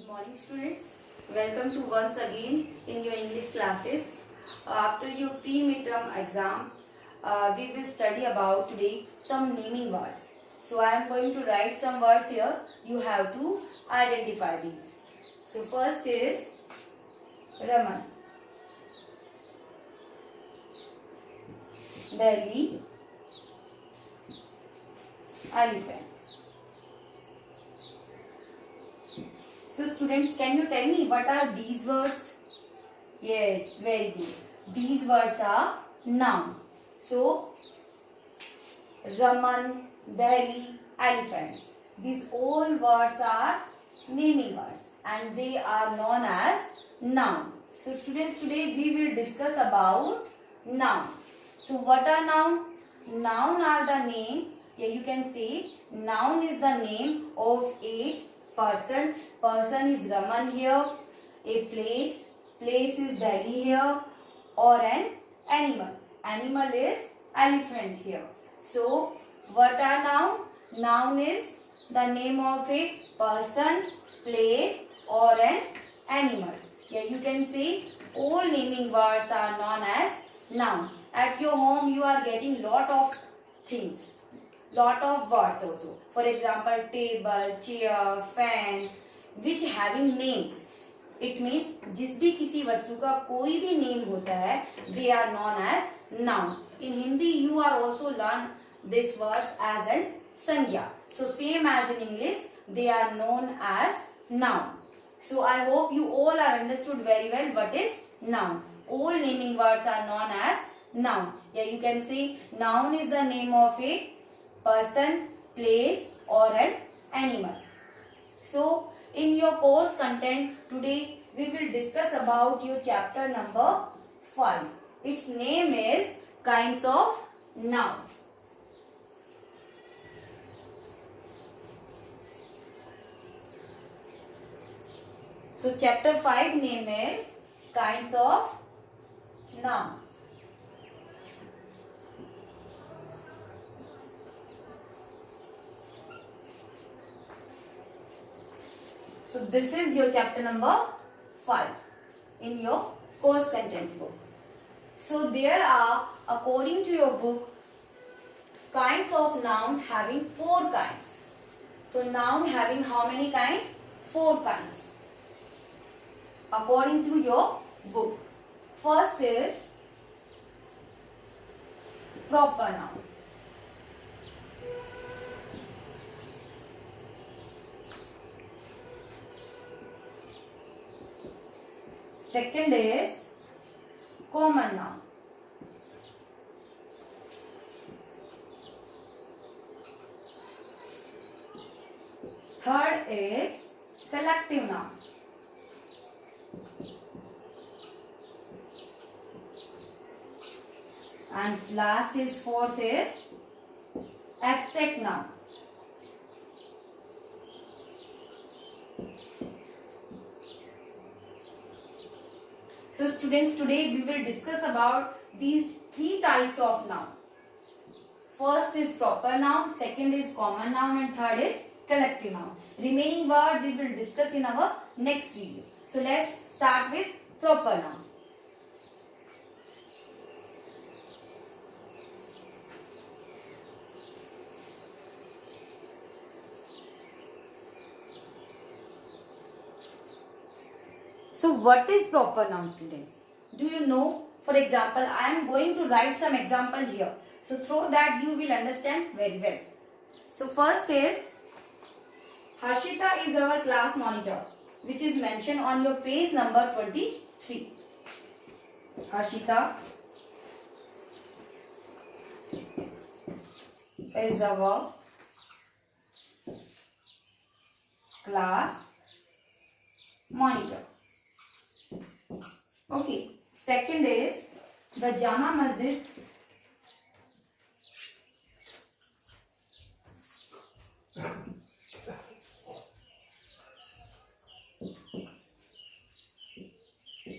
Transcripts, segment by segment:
morning students. Welcome to once again in your English classes. After your pre-midterm exam, we will study about today some naming words. So I am going to write some words here. You have to identify these. So first is Raman, Delhi, elephant. So students, can you tell me what are these words? Yes, very good. These words are noun. So, Raman, Delhi, elephants. These all words are naming words and they are known as noun. So students, today we will discuss about noun. So what are noun? Noun are the name. Yeah, you can say noun is the name of a person. Person is Raman here. A place. Place is Delhi here. Or an animal. Animal is elephant here. So, what are noun? Noun is the name of a person, place or an animal. Yeah, you can say all naming words are known as noun. At your home, you are getting lot of things. Lot of words also. For example, table, chair, fan, which having names. It means जिस भी किसी वस्तु का कोई भी name होता है, they are known as noun. In Hindi, you are also learn this words as an संज्ञा. So same as in English, they are known as noun. So I hope you all are understood very well what is noun. All naming words are known as noun. Yeah, you can say noun is the name of a person, place or an animal. So in your course content today we will discuss about your chapter number 5. Its name is kinds of noun. So chapter 5 name is kinds of noun. So this is your chapter number 5 in your course content book. So there are, according to your book, kinds of noun having 4 kinds. So noun having how many kinds? 4 kinds. According to your book. First is proper noun. Second is common noun. Third is collective noun. And last is fourth is abstract noun. So students, today we will discuss about these 3 types of noun. First is proper noun, second is common noun and third is collective noun. Remaining word we will discuss in our next video. So let's start with proper noun. So what is proper noun, students? Do you know? For example, I am going to write some example here. So through that you will understand very well. So first is Harshita is our class monitor, which is mentioned on your page number 23. Harshita is our class monitor. Okay. Second is the Jama Masjid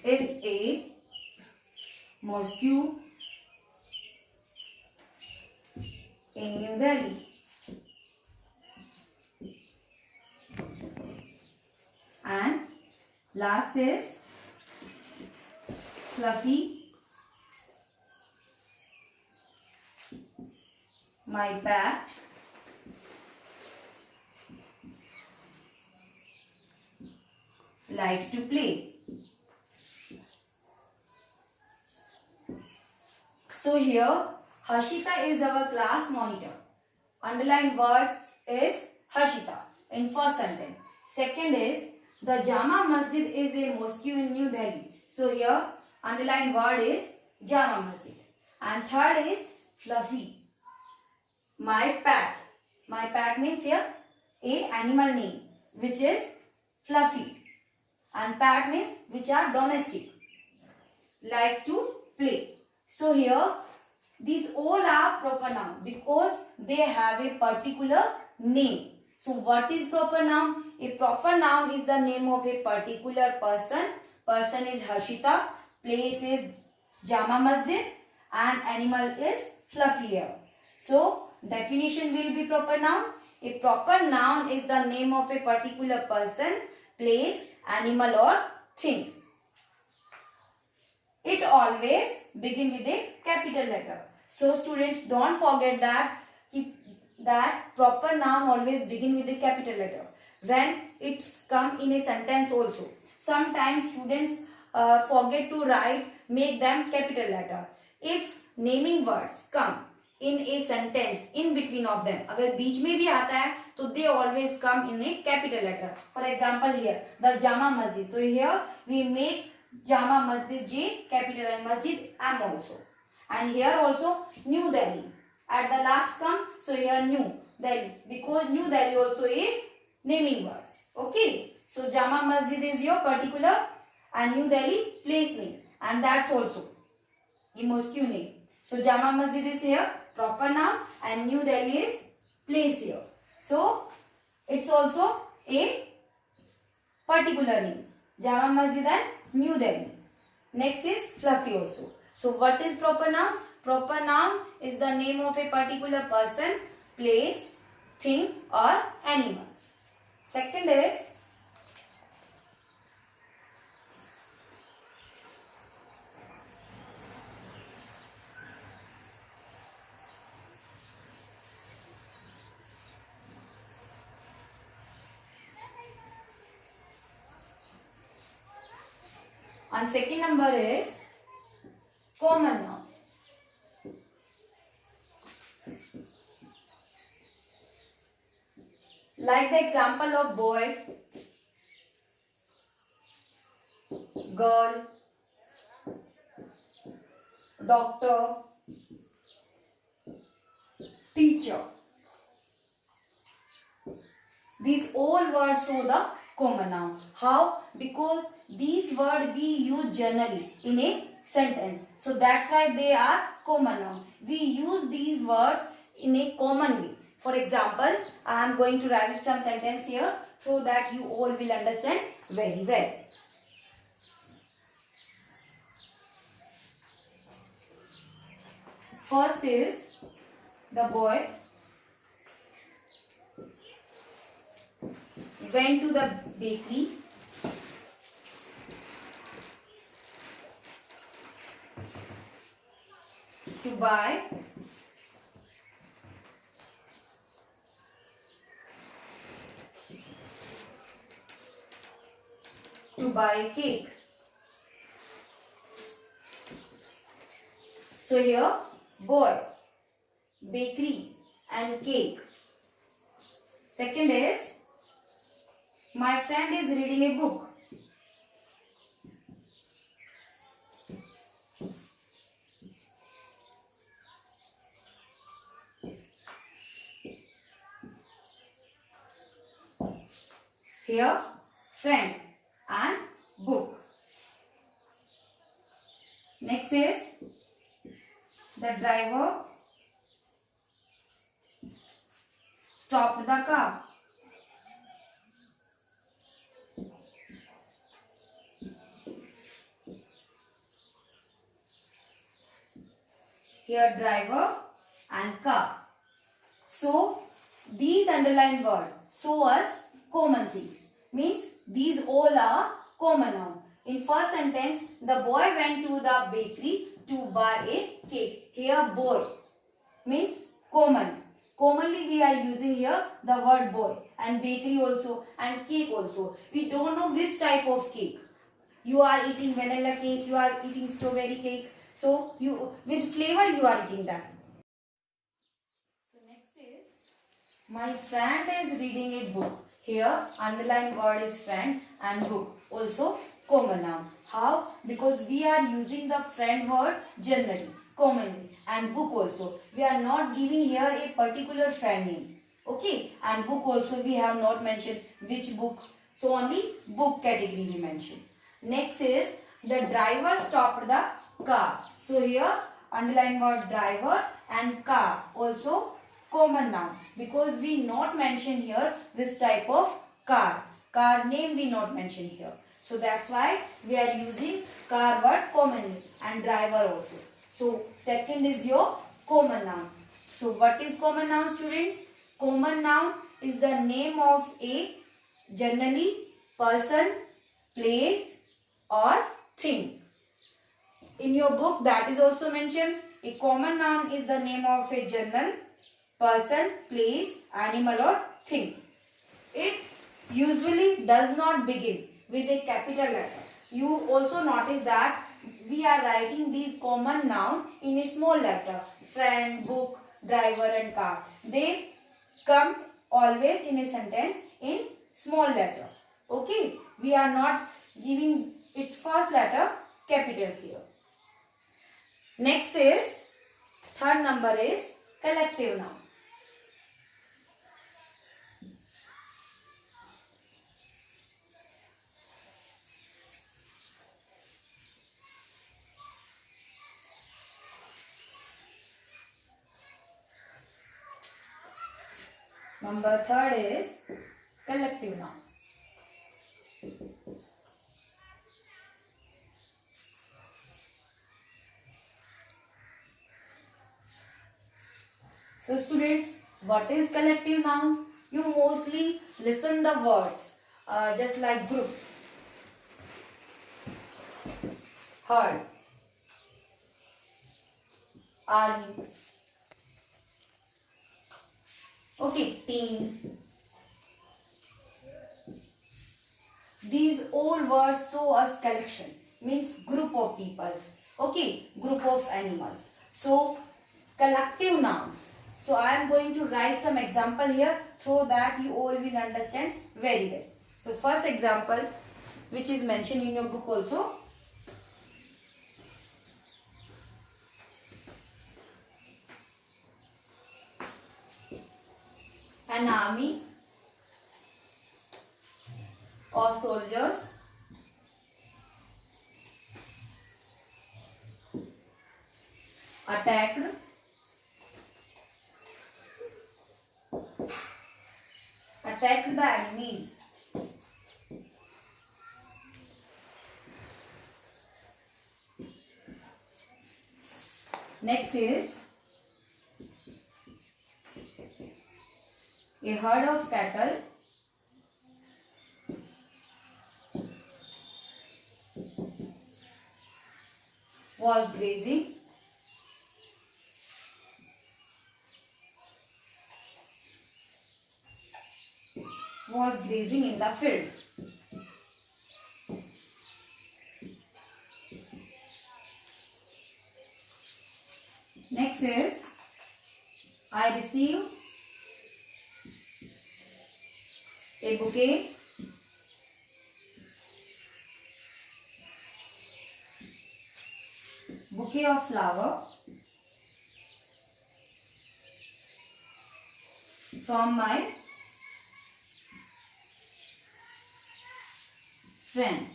is a mosque in New Delhi. And Last is fluffy. My pet. Likes to play. So here Harshita is our class monitor. Underlined words is Harshita in first sentence. Second is the Jama Masjid is a mosque in New Delhi. So here underlined word is Jama Masjid. And third is fluffy. My pet. My pet means here a animal name which is fluffy. And pet means which are domestic. Likes to play. So here these all are proper noun because they have a particular name. So what is proper noun? A proper noun is the name of a particular person. Person is Harshita. Place is Jama Masjid. And animal is fluffy here. So definition will be proper noun. A proper noun is the name of a particular person, place, animal or thing. It always begin with a capital letter. So students, don't forget that proper noun always begin with a capital letter when it's come in a sentence also. Sometimes students forget to write, make them capital letter. If naming words come in a sentence in between of them, अगर बीच में भी आता है तो they always come in a capital letter. For example here the Jama Masjid. So here we make Jama Masjid J capital and Masjid M also. And here also New Delhi. At the last come, so here New Delhi. Because New Delhi also a naming words. Okay. So Jama Masjid is your particular and New Delhi place name. And that's also a mosque name. So Jama Masjid is here proper noun and New Delhi is place here. So it's also a particular name. Jama Masjid and New Delhi. Next is fluffy also. So what is proper noun? Proper noun is the name of a particular person, place, thing or animal. Second is and second number is common noun. Like the example of boy, girl, doctor, teacher. These all words show the common noun. How? Because these words we use generally in a sentence. So that's why they are common noun. We use these words in a common way. For example, I am going to write some sentence here so that you all will understand very well. First is the boy went to the bakery to buy a cake. So here boy, bakery and cake. Second is my friend is reading a book. Here friend and book. Next is the driver stopped the car. Here driver and car. So these underlined words show us common things. Means these all are common noun. In first sentence, the boy went to the bakery to buy a cake. Here boy means common. Commonly we are using here the word boy, and bakery also, and cake also. We don't know which type of cake. You are eating vanilla cake, you are eating strawberry cake. So you, with flavor you are eating that. So next is, my friend is reading a book. Here underlined word is friend and book. Also common noun. How? Because we are using the friend word generally, commonly, and book also. We are not giving here a particular friend name. Okay, and book also we have not mentioned which book. So only book category we mentioned. Next is, the driver stopped the car. So here underline word driver and car, also common noun, because we not mention here this type of car. Car name we not mention here. So that's why we are using car word commonly, and driver also. So second is your common noun. So what is common noun, students? Common noun is the name of a generally person, place or thing. In your book that is also mentioned. A common noun is the name of a general person, place, animal or thing. It usually does not begin with a capital letter. You also notice that we are writing these common noun in a small letter. Friend, book, driver and car. They come always in a sentence in small letter. Okay. We are not giving its first letter capital here. Next is, third number is collective noun. Number third is collective noun. So students, what is collective noun? You mostly listen the words just like group, herd, army, okay, team. These all words show us collection, means group of peoples, okay, group of animals. So collective nouns. So I am going to write some example here so that you all will understand very well. So first example, which is mentioned in your book also. An army of soldiers attacked the enemies. Next is, a herd of cattle was grazing in the field. Next is, I received a bouquet of flower from my friend.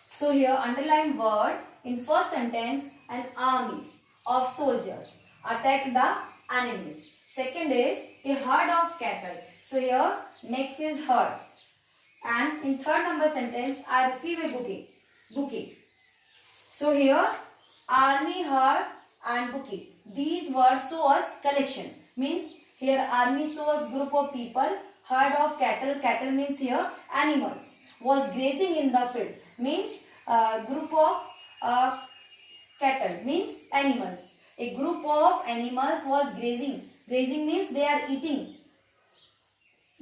So here underline word in first sentence, an army of soldiers attacked the enemies. Second is a herd of cattle. So here next is herd. And in third number sentence, I receive a bouquet. So here army, herd and bouquet. These words show us collection. Means here army shows group of people, herd of cattle, cattle means here animals, was grazing in the field, means group of cattle means animals. A group of animals was grazing. Grazing means they are eating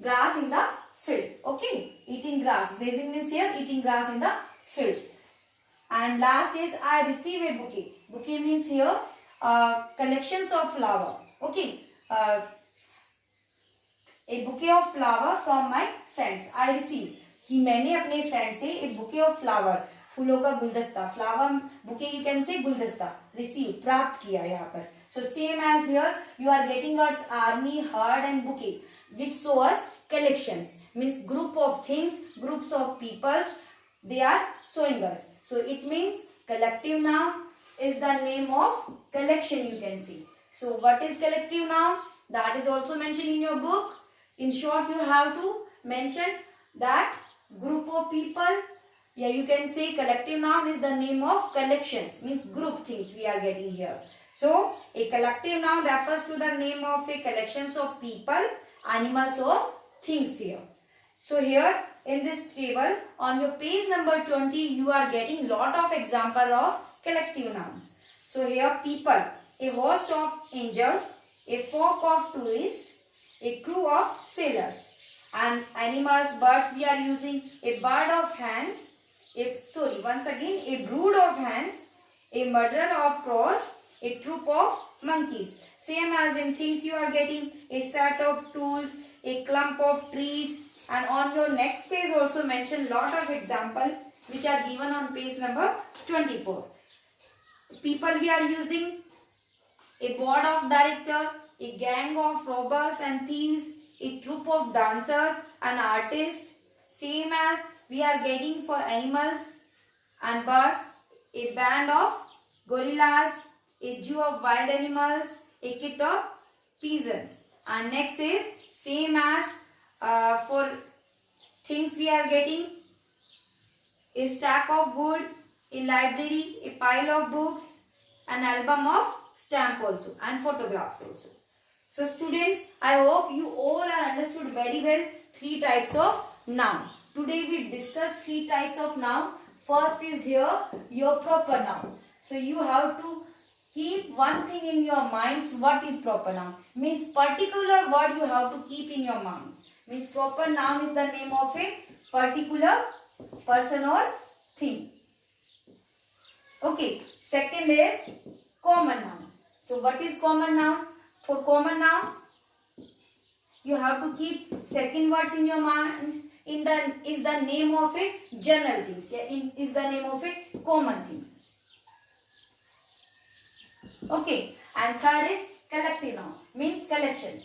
grass in the field. Okay, eating grass. Grazing means here eating grass in the field. And last is I receive a bouquet. Bouquet means here collections of flower. Okay, a bouquet of flower from my friends. I receive कि मैंने अपने friend से एक bouquet of flower, फूलों का गुलदस्ता, flower bouquet you can say गुलदस्ता, receive प्राप्त किया यहाँ पर. So same as here you are getting words army, herd and bouquet which show us collections, means group of things, groups of peoples they are showing us. So it means collective noun is the name of collection, you can see. So what is collective noun? That is also mentioned in your book. In short, you have to mention that group of people. Yeah, you can say collective noun is the name of collections, means group things we are getting here. So a collective noun refers to the name of a collections of people, animals or things here. So here in this table on your page number 20 you are getting lot of example of collective nouns. So here people, a host of angels, a flock of tourists, a crew of sailors, and animals, birds we are using a bird of hens, once again a brood of hens, a murder of crows, a troop of monkeys. Same as in things you are getting a set of tools, a clump of trees, and on your next page also mention lot of example which are given on page number 24. People we are using a board of director, a gang of robbers and thieves, a troupe of dancers and artists. Same as we are getting for animals and birds, a band of gorillas, a zoo of wild animals, a kit of pigeons. And next is same as for things we are getting a stack of wood, a library, a pile of books, an album of stamp also and photographs also. So students, I hope you all are understood very well three types of noun. Today we discussed three types of noun. First is here your proper noun. So you have to keep one thing in your minds. What is proper noun? Means particular word you have to keep in your minds. Means proper noun is the name of a particular person or thing. Okay. Second is common noun. So what is common noun? For common noun, you have to keep second words in your mind. Is the name of a general things. Yeah, is the name of a common things. Okay. And third is collective noun. Means collection.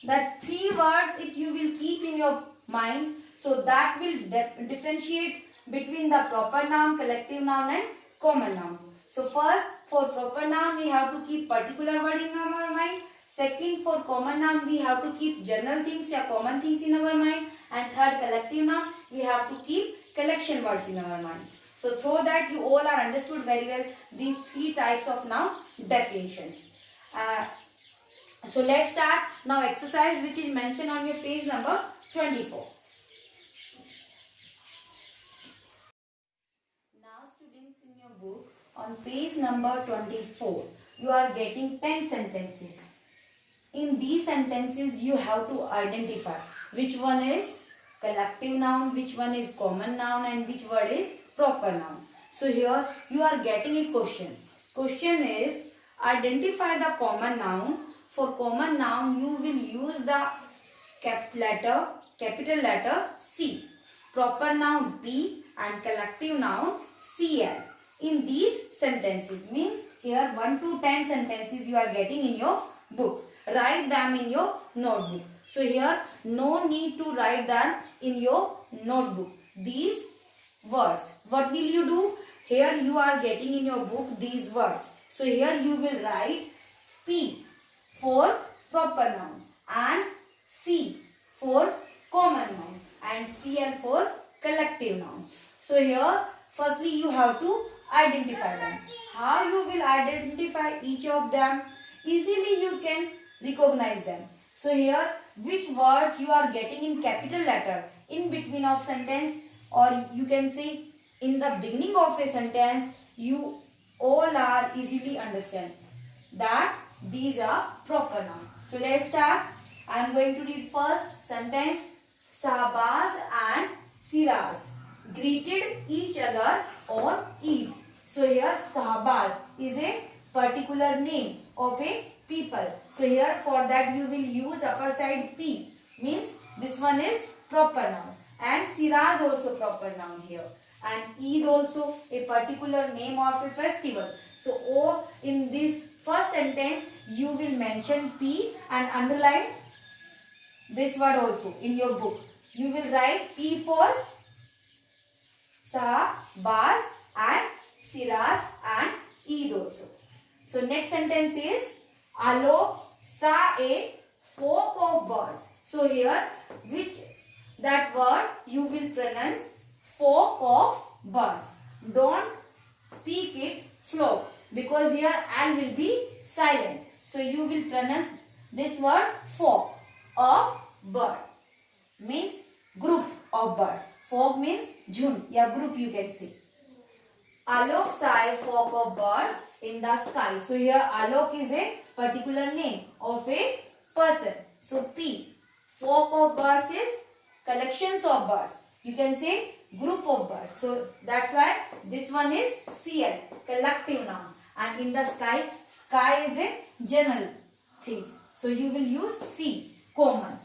The three words if you will keep in your minds, so that will differentiate between the proper noun, collective noun and common nouns. So first for proper noun we have to keep particular word in our mind. Second for common noun we have to keep general things or common things in our mind. And third collective noun we have to keep collection words in our minds. So through that you all are understood very well these three types of noun definitions. So let's start now exercise which is mentioned on your page number 24. Now students, in your book on page number 24 you are getting 10 sentences. In these sentences you have to identify which one is collective noun, which one is common noun and which word is proper noun. So here you are getting a question. Question is identify the common noun. For common noun you will use the capital letter C, proper noun P and collective noun CL. In these sentences, means here 1 to 10 sentences you are getting in your book. Write them in your notebook. So here no need to write them in your notebook. These words, what will you do? Here you are getting in your book these words. So here you will write P for proper noun and C for common noun and CL for collective nouns. So here firstly you have to identify them. How you will identify each of them? Easily you can recognize them. So here, which words you are getting in capital letter in between of sentence, or you can say in the beginning of a sentence, you all are easily understand that these are proper noun. So let's start. I am going to read first sentence. Sahbaz and Siraz greeted each other on Eid. So here Sahbaz is a particular name of a people. So here for that you will use upper side P, means this one is proper noun, and Siraz also proper noun here, and Eid also a particular name of a festival. So O in this first sentence you will mention P and underline this word also in your book. You will write P for Sahbaz and Siraz and Eid also. So next sentence is Alok saw a flock of birds. So here which that word you will pronounce flock of birds. Don't speak it flock, because here L will be silent. So you will pronounce this word flock of bird, means group of birds. Flock means jhund, yeah, group you can see. Alok saw a flock of birds in the sky. So here Alok is a particular name of a person. So P, flock of birds is collections of birds. You can say group of birds. So that's why this one is CL, collective noun. And in the sky, sky is a general things. So you will use C, common.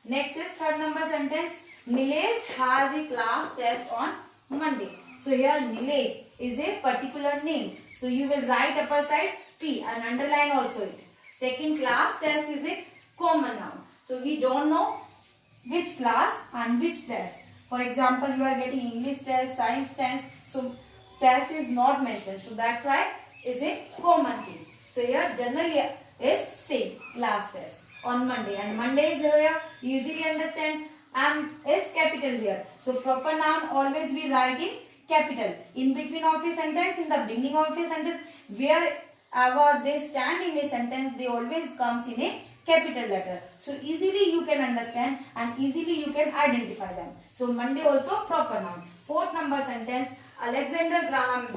Next is third number sentence. Nilesh has a class test on Monday. So here Nilesh is a particular name. So you will write upper side P and underline also it. Second, class test is a common noun. So we don't know which class and which test. For example, you are getting English test, science test. So test is not mentioned. So that's why is a common thing. So here generally is same, class test on Monday. And Monday is here, you easily understand. Is capital here. So proper noun always we write in capital. In between of a sentence, in the beginning of a sentence, wherever they stand in a sentence, they always comes in a capital letter. So easily you can understand and easily you can identify them. So Monday also proper noun. Fourth number sentence. Alexander Graham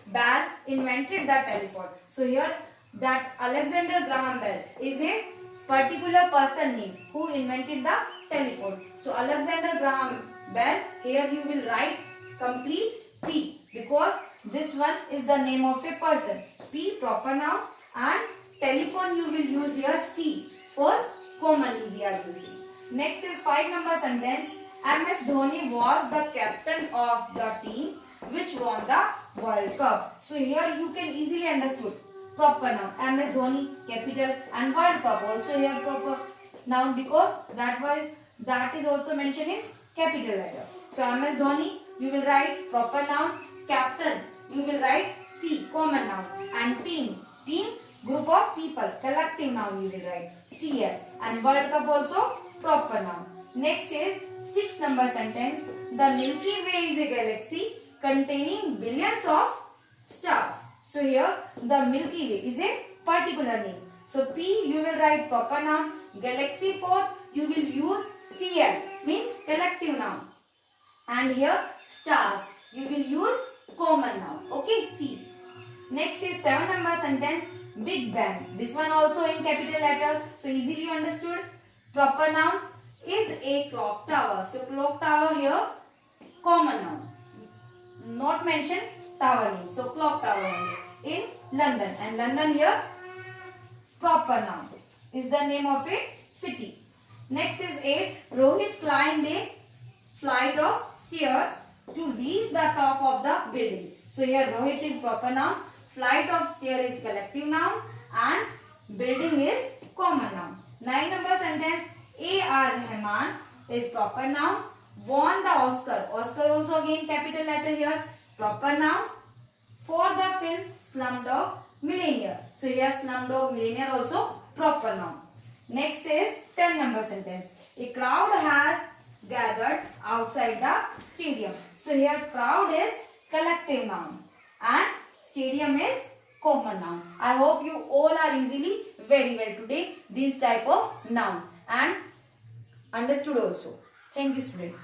Bell invented the telephone. So here that Alexander Graham Bell is a particular person name who invented the telephone. So Alexander Graham Bell, here you will write complete P, because this one is the name of a person. P proper noun, and telephone you will use here C for commonly we are using. Next is 5 number sentence. MS Dhoni was the captain of the team which won the World Cup. So here you can easily understood proper noun. MS Dhoni capital and World Cup also here proper noun, because that is also mentioned is capital letter. So MS Dhoni you will write proper noun. Captain you will write C, common noun. And team group of people, collective noun you will write CL. And World Cup also proper noun. Next is 6 number sentence. The Milky Way is a galaxy containing billions of stars. So here the Milky Way is a particular name. So P you will write proper noun. Galaxy for you will use CL, means collective noun. And here stars you will use common noun. Okay, C. Next is 7 number sentence. Big Bang. This one also in capital letter. So easily understood. Proper noun is a clock tower. So clock tower here common noun. Not mentioned tower name. So clock tower only in London. And London here proper noun is the name of a city. Next is 8. Rohit climbed a flight of stairs to reach the top of the building. So here Rohit is proper noun. Flight of stairs is collective noun. And building is common noun. 9 number sentence. A.R. Rahman is proper noun. Won the Oscar. Oscar also again capital letter here. Proper noun. For the film Slumdog Millionaire. So here Slumdog Millionaire also proper noun. Next is 10 number sentence. A crowd has gathered outside the stadium. So here crowd is collective noun and stadium is common noun. I hope you all are easily very well today these type of noun. and understood also. Thank you, students.